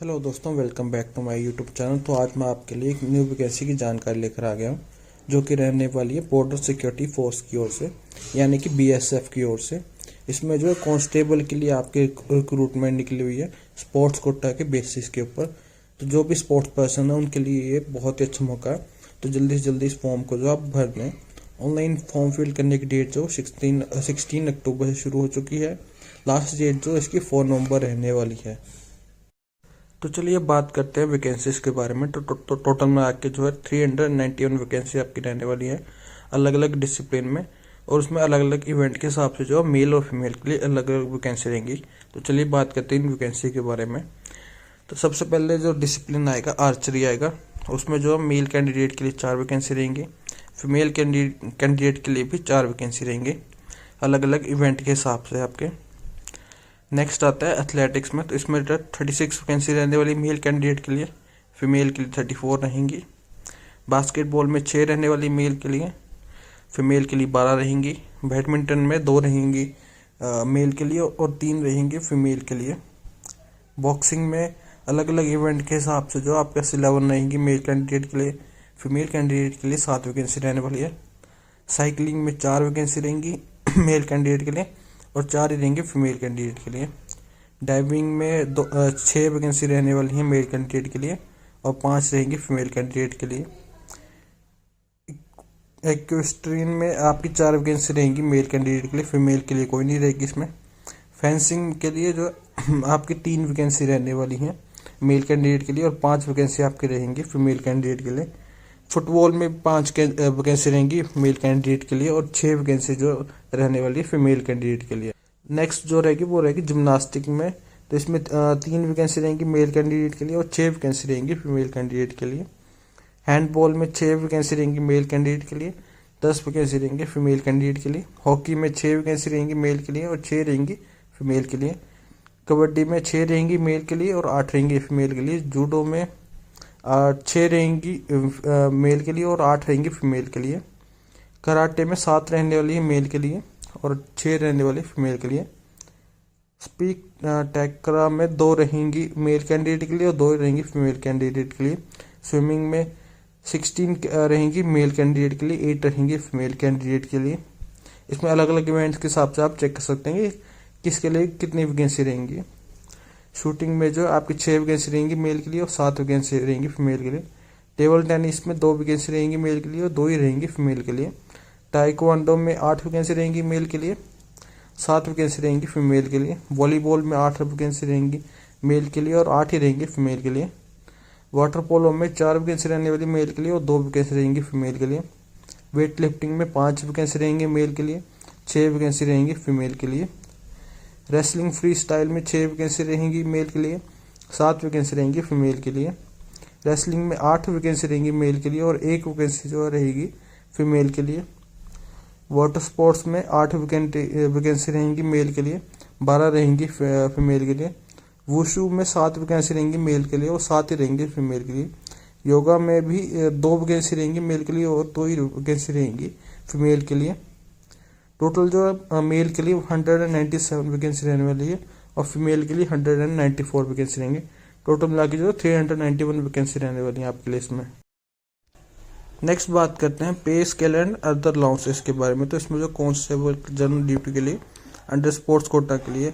Hello दोस्तों, welcome back to my YouTube channel. तो आज मैं आपके लिए एक न्यू वैकेंसी की जानकारी लेकर आ गया हूँ, जो कि रहने वाली है बॉर्डर सिक्योरिटी फोर्स की ओर से, यानी कि बीएसएफ की ओर से। इसमें जो है कांस्टेबल के लिए आपके रिक्रूटमेंट निकली हुई है स्पोर्ट्स कोटा के बेसिस के ऊपर। तो जो भी स्पोर्ट्स पर्सन है उनके लिए ये बहुत ही अच्छा मौका है। तो जल्दी से जल्दी इस फॉर्म को जो आप भर लें। ऑनलाइन फॉर्म फिल करने की डेट जो 16 अक्टूबर से शुरू हो चुकी है। लास्ट डेट जो इसकी 4 नवंबर रहने वाली है। तो चलिए बात करते हैं वैकेंसीज के बारे में। तो टोटल में आके जो है 391 वैकेंसी आपकी रहने वाली है अलग अलग डिसिप्लिन में, और उसमें अलग अलग इवेंट के हिसाब से जो है मेल और फीमेल के लिए अलग अलग वैकेंसी रहेंगी। तो चलिए बात करते हैं इन वैकेंसी के बारे में। तो सबसे पहले जो डिसिप्लिन आएगा आर्चरी आएगा। उसमें जो है मेल कैंडिडेट के लिए 4 वैकेंसी रहेंगी, फीमेल कैंडिडेट के लिए भी 4 वैकेंसी रहेंगी अलग अलग इवेंट के हिसाब से आपके। नेक्स्ट आता है एथलेटिक्स में। तो इसमें 36 वैकेंसी रहने वाली मेल कैंडिडेट के लिए, फीमेल के लिए 34 रहेंगी। बास्केटबॉल में 6 रहने वाली मेल के लिए, फीमेल के लिए 12 रहेंगी। बैडमिंटन में 2 रहेंगी मेल के लिए और 3 रहेंगी फीमेल के लिए। बॉक्सिंग में अलग अलग इवेंट के हिसाब से जो आपके 11 रहेंगी मेल कैंडिडेट के लिए, फीमेल कैंडिडेट के लिए 7 वैकेंसी रहने वाली है। साइकिलिंग में 4 वैकेंसी रहेंगी मेल कैंडिडेट के लिए और 4 ही रहेंगे फीमेल कैंडिडेट के लिए। डाइविंग में 6 वैकेंसी रहने वाली हैं मेल कैंडिडेट के लिए और 5 रहेंगी फीमेल कैंडिडेट के लिए। इक्वेस्ट्रियन में आपकी 4 वैकेंसी रहेंगी मेल कैंडिडेट के लिए, फीमेल के लिए कोई नहीं रहेगी इसमें। फेंसिंग के लिए जो आपकी 3 वैकेंसी रहने वाली हैं मेल कैंडिडेट के लिए और 5 वैकेंसी आपकी रहेंगी फीमेल कैंडिडेट के लिए। फुटबॉल में 5 वैकेंसी रहेंगी मेल कैंडिडेट के लिए और 6 वैकेंसी जो रहने वाली है फीमेल कैंडिडेट के लिए। नेक्स्ट जो रहेगी वो रहेगी जिम्नास्टिक में। तो इसमें 3 वैकेंसी रहेंगी मेल कैंडिडेट के लिए और 6 वैकेंसी रहेंगी फीमेल कैंडिडेट के लिए। हैंडबॉल में 6 वैकेंसी रहेंगी मेल कैंडिडेट के लिए, 10 वैकेंसी रहेंगी फीमेल कैंडिडेट के लिए। हॉकी में 6 वैकेंसी रहेंगी मेल के लिए और 6 रहेंगी फीमेल के लिए। कबड्डी में 6 रहेंगी मेल के लिए और 8 रहेंगी फीमेल के लिए। जूडो में 6 रहेंगी मेल के लिए और 8 रहेंगी फीमेल के लिए। कराटे में 7 रहने वाली है मेल के लिए और 6 रहने वाली फीमेल के लिए। स्पीक टैकरा में 2 रहेंगी मेल कैंडिडेट के लिए और 2 रहेंगी फीमेल कैंडिडेट के लिए। स्विमिंग में 16 रहेंगी मेल कैंडिडेट के लिए, 8 रहेंगी फीमेल कैंडिडेट के लिए। इसमें अलग अलग इवेंट्स के हिसाब से आप चेक कर सकते हैं किसके लिए कितनी वैकेंसी रहेंगी। शूटिंग में जो आपकी 6 वैकेंसी रहेंगी मेल के लिए और 7 वैकेंसी रहेंगी फीमेल के लिए। टेबल टेनिस में 2 वैकेंसी रहेंगी मेल के लिए और 2 ही रहेंगी फीमेल के लिए। ताइक्वांडो में 8 वैकेंसी रहेंगी मेल के लिए, 7 वैकेंसी रहेंगी फीमेल के लिए। वॉलीबॉल में 8 वैकेंसी रहेंगी मेल के लिए और 8 ही रहेंगी फीमेल के लिए। वाटर पोलो में 4 वैकेंसी रहने वाली मेल के लिए और 2 वैकेंसी रहेंगी फीमेल के लिए। वेट लिफ्टिंग में 5 वैकेंसी रहेंगी मेल के लिए, 6 वैकेंसी रहेंगी फीमेल के लिए। रेसलिंग फ्री स्टाइल में 6 वैकेंसी रहेंगी मेल के लिए, 7 वैकेंसी रहेंगी फीमेल के लिए। रेसलिंग में 8 वैकेंसी रहेंगी मेल के लिए और 1 वैकेंसी जो रहेगी फीमेल के लिए। वाटर स्पोर्ट्स में 8 वैकेंसी रहेंगी मेल के लिए, 12 रहेंगी फीमेल के लिए। वुशु में 7 वैकेंसी रहेंगी मेल के लिए और 7 ही रहेंगी फीमेल के लिए। योगा में भी 2 वैकेंसी रहेंगी मेल के लिए और 2 ही वैकेंसी रहेंगी फीमेल के लिए। टोटल जो है मेल के लिए 197 वैकेंसी रहने वाली है और फीमेल के लिए 194 वैकेंसी रहेंगे। टोटल मिला के जो 391 वैकेंसी रहने वाली है आपके लिए इसमें। नेक्स्ट बात करते हैं पे स्केल एंड अदर अलाउंसेस के बारे में। तो इसमें जो कांस्टेबल जनरल ड्यूटी के लिए अंडर स्पोर्ट्स कोटा के लिए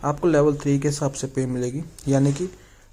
आपको लेवल 3 के हिसाब से पे मिलेगी, यानी कि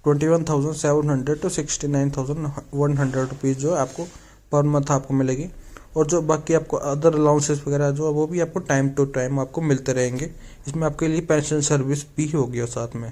21,700 to 69,100 रुपीज़ जो आपको पर मंथ आपको मिलेगी। और जो बाकी आपको अदर अलाउंसेस वगैरह जो है वो भी आपको टाइम टू टाइम आपको मिलते रहेंगे। इसमें आपके लिए पेंशन सर्विस भी होगी और साथ में।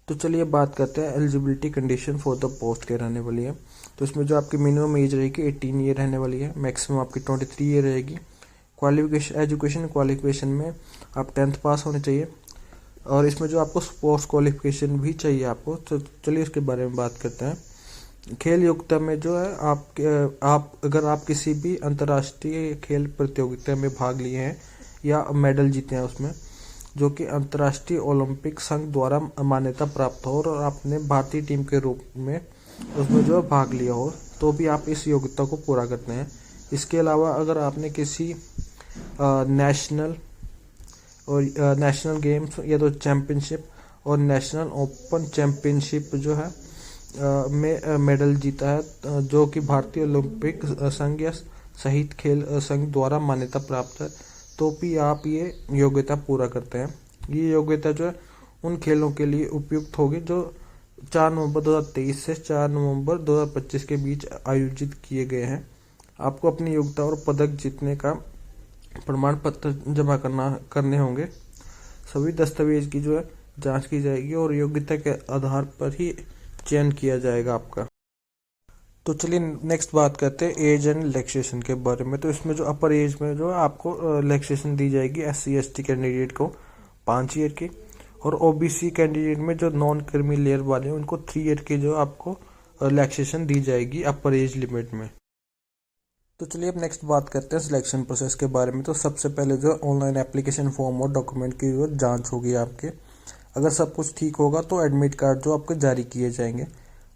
तो चलिए बात करते हैं eligibility condition for the post के रहने वाली है। तो इसमें जो आपकी मिनिमम एज रहेगी 18 ईयर रहने वाली है, मैक्सिमम आपकी 23 ईयर रहेगी। क्वालिफिकेशन एजुकेशन क्वालिफिकेशन में आप 10th पास होने चाहिए और इसमें जो आपको स्पोर्ट्स क्वालिफिकेशन भी चाहिए आपको। तो चलिए उसके बारे में बात करते हैं। खेल योग्यता में जो है अगर आप किसी भी अंतर्राष्ट्रीय खेल प्रतियोगिता में भाग लिए हैं या मेडल जीते हैं उसमें, जो कि अंतर्राष्ट्रीय ओलंपिक संघ द्वारा मान्यता प्राप्त हो और आपने भारतीय टीम के रूप में उसमें जो है भाग लिया हो, तो भी आप इस योग्यता को पूरा करते हैं। इसके अलावा अगर आपने किसी नेशनल गेम्स या तो चैंपियनशिप और नेशनल ओपन चैंपियनशिप जो है में मेडल जीता है, जो कि भारतीय ओलंपिक संघ या सहित खेल संघ द्वारा मान्यता प्राप्त है। तो भी आप ये योग्यता पूरा करते हैं। ये योग्यता जो है उन खेलों के लिए उपयुक्त होगी जो 4 नवंबर 2023 से 4 नवंबर 2025 के बीच आयोजित किए गए हैं। आपको अपनी योग्यता और पदक जीतने का प्रमाण पत्र जमा करने होंगे। सभी दस्तावेज की जो है जांच की जाएगी और योग्यता के आधार पर ही चयन किया जाएगा आपका। तो चलिए नेक्स्ट बात करते हैं एज एंड रिलैक्सेशन के बारे में। तो इसमें जो अपर एज में जो आपको रिलैक्सेशन दी जाएगी SC/ST कैंडिडेट को 5 ईयर की, और OBC कैंडिडेट में जो नॉन क्रीमी लेयर वाले हैं उनको 3 ईयर की जो आपको रिलैक्सेशन दी जाएगी अपर एज लिमिट में। तो चलिए अब नेक्स्ट बात करते हैं सिलेक्शन प्रोसेस के बारे में। तो सबसे पहले जो ऑनलाइन एप्लीकेशन फॉर्म और डॉक्यूमेंट की जो जांच होगी आपके, अगर सब कुछ ठीक होगा तो एडमिट कार्ड जो आपके जारी किए जाएंगे।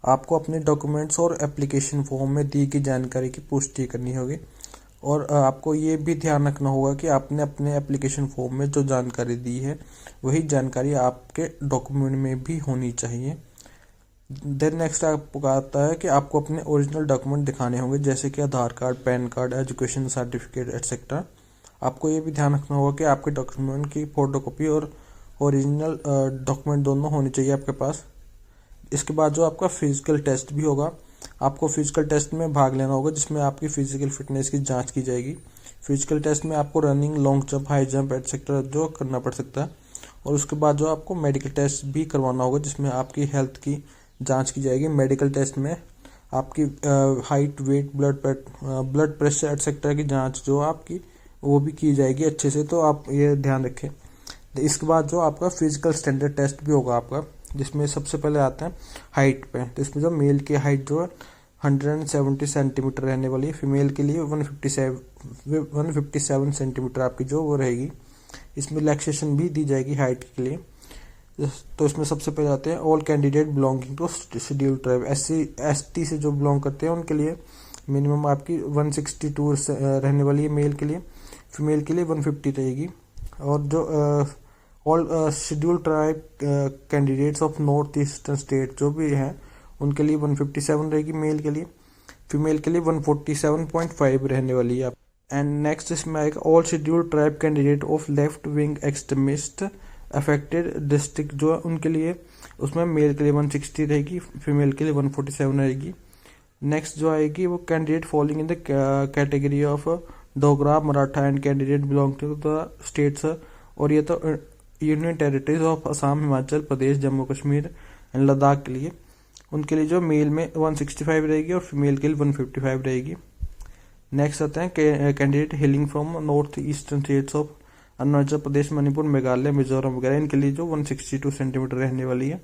आपको अपने डॉक्यूमेंट्स और एप्लीकेशन फॉर्म में दी गई जानकारी की पुष्टि करनी होगी, और आपको ये भी ध्यान रखना होगा कि आपने अपने एप्लीकेशन फॉर्म में जो जानकारी दी है वही जानकारी आपके डॉक्यूमेंट में भी होनी चाहिए। देन नेक्स्ट आपको आता है कि आपको अपने ओरिजिनल डॉक्यूमेंट दिखाने होंगे, जैसे कि Aadhaar card, PAN card, education certificate etcetera. आपको ये भी ध्यान रखना होगा कि आपके डॉक्यूमेंट की फोटोकॉपी और ओरिजिनल डॉक्यूमेंट दोनों होने चाहिए आपके पास। इसके बाद जो आपका फिजिकल टेस्ट भी होगा, आपको फिजिकल टेस्ट में भाग लेना होगा, जिसमें आपकी फिजिकल फिटनेस की जांच की जाएगी। फिजिकल टेस्ट में आपको running, long jump, high jump etcetera जो करना पड़ सकता है। और उसके बाद जो आपको मेडिकल टेस्ट भी करवाना होगा, जिसमें आपकी हेल्थ की जांच की जाएगी। मेडिकल टेस्ट में आपकी height, weight, blood pressure etcetera की जांच जो आपकी वो भी की जाएगी अच्छे से, तो आप ये ध्यान रखें। इसके बाद जो आपका फिजिकल स्टैंडर्ड टेस्ट भी होगा आपका, जिसमें सबसे पहले आता है हाइट पे। तो इसमें जो मेल की हाइट जो है 170 सेंटीमीटर रहने वाली है, फीमेल के लिए 157 सेंटीमीटर आपकी जो वो रहेगी। इसमें रिलैक्सेशन भी दी जाएगी हाइट के लिए। तो इसमें सबसे पहले आते हैं all candidate belonging to scheduled tribe. SC/ST से जो बिलोंग करते हैं उनके लिए मिनिमम आपकी 162 रहने वाली है मेल के लिए, फीमेल के लिए 150 रहेगी। और जो all scheduled tribe candidates of north eastern state जो भी हैं उनके लिए 157 रहेगी मेल के लिए, फीमेल के लिए 147.5 रहने वाली है। एंड नेक्स्ट इसमें आएगा all scheduled tribe candidate of left wing extremist affected district जो है उनके लिए, उसमें मेल के लिए 160 रहेगी, फीमेल के लिए 147 रहेगी। नेक्स्ट जो आएगी वो candidate following in the category of Dogra, Maratha and candidate belong to the states, और ये तो union territories of Assam, Himachal Pradesh, Jammu Kashmir and Ladakh के लिए, उनके लिए जो मेल में 165 रहेगी और फीमेल के लिए 155 रहेगी। नेक्स्ट आते हैं candidate hailing from north eastern states of Arunachal Pradesh, Manipur, Meghalaya, Mizoram वगैरह, इनके लिए जो 162 सेंटीमीटर रहने वाली है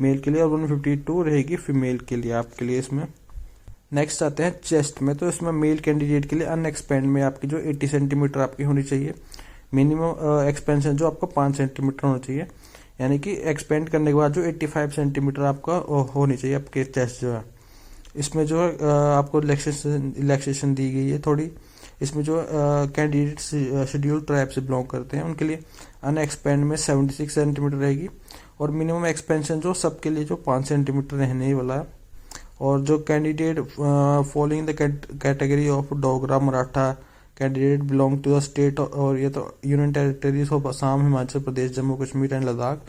मेल के लिए, और 152 रहेगी फीमेल के लिए आपके लिए इसमें। नेक्स्ट आते हैं चेस्ट में। तो इसमें मेल कैंडिडेट के लिए अनएक्सपेंड में आपकी जो 80 सेंटीमीटर आपकी होनी चाहिए। मिनिमम एक्सपेंशन जो आपका 5 सेंटीमीटर होना चाहिए, यानी कि एक्सपेंड करने के बाद जो 85 सेंटीमीटर आपका होनी चाहिए आपके चेस्ट जो है। इसमें जो है आपको रिलैक्सेशन दी गई है थोड़ी। इसमें जो कैंडिडेट शेड्यूल्ड ट्राइब से बिलोंग करते हैं उनके लिए अनएक्सपेंड में 76 सेंटीमीटर रहेगी, और मिनिमम एक्सपेंशन जो सबके लिए जो 5 सेंटीमीटर रहने ही वाला है। और जो candidate following the category of Dogra, Maratha candidate belong to the state, और ये तो union territories of Assam, Himachal Pradesh, Jammu Kashmir and Ladakh,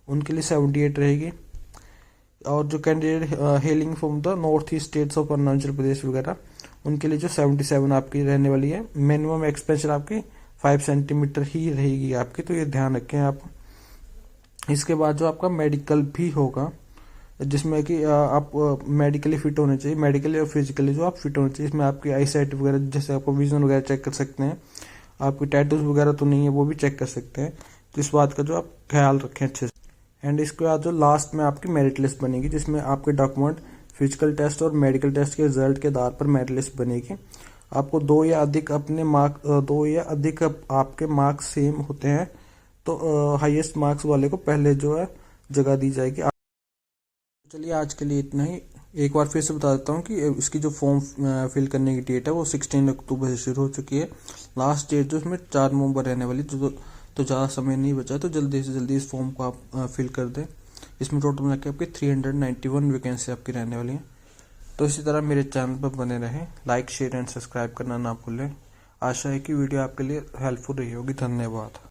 उनके लिए 78 रहेगी। और जो candidate hailing from the north east states of Arunachal Pradesh वगैरह, उनके लिए जो 77 आपकी रहने वाली है। मिनिमम एक्सपेंशन आपकी 5 सेंटीमीटर ही रहेगी आपकी, तो ये ध्यान रखें आप। इसके बाद जो आपका मेडिकल भी होगा, जिसमें कि आप मेडिकली फिट होने चाहिए, मेडिकली और फिजिकली जो आप फिट होने चाहिए। इसमें आपकी आई साइट वगैरह, जैसे आपको विजन वगैरह चेक कर सकते हैं, आपकी टैटूज वगैरह तो नहीं है वो भी चेक कर सकते हैं, तो इस बात का जो आप ख्याल रखें अच्छे से। एंड इसके बाद जो लास्ट में आपकी मेरिट लिस्ट बनेगी, जिसमें आपके डॉक्यूमेंट, फिजिकल टेस्ट और मेडिकल टेस्ट के रिजल्ट के आधार पर मेरिट लिस्ट बनेगी। आपको 2 या अधिक आपके मार्क्स सेम होते हैं तो हाईएस्ट मार्क्स वाले को पहले जो है जगह दी जाएगी। चलिए आज के लिए इतना ही। एक बार फिर से बता देता हूँ कि इसकी जो फॉर्म फिल करने की डेट है वो 16 अक्टूबर से शुरू हो चुकी है। लास्ट डेट जो इसमें 4 नवंबर रहने वाली, तो ज़्यादा समय नहीं बचा, तो जल्दी से जल्दी इस फॉर्म को आप फिल कर दें। इसमें टोटल मिला के आपकी 391 वैकेंसी आपकी रहने वाली है। तो इसी तरह मेरे चैनल पर बने रहें, लाइक शेयर एंड सब्सक्राइब करना ना भूलें। आशा है कि वीडियो आपके लिए हेल्पफुल रही होगी। धन्यवाद।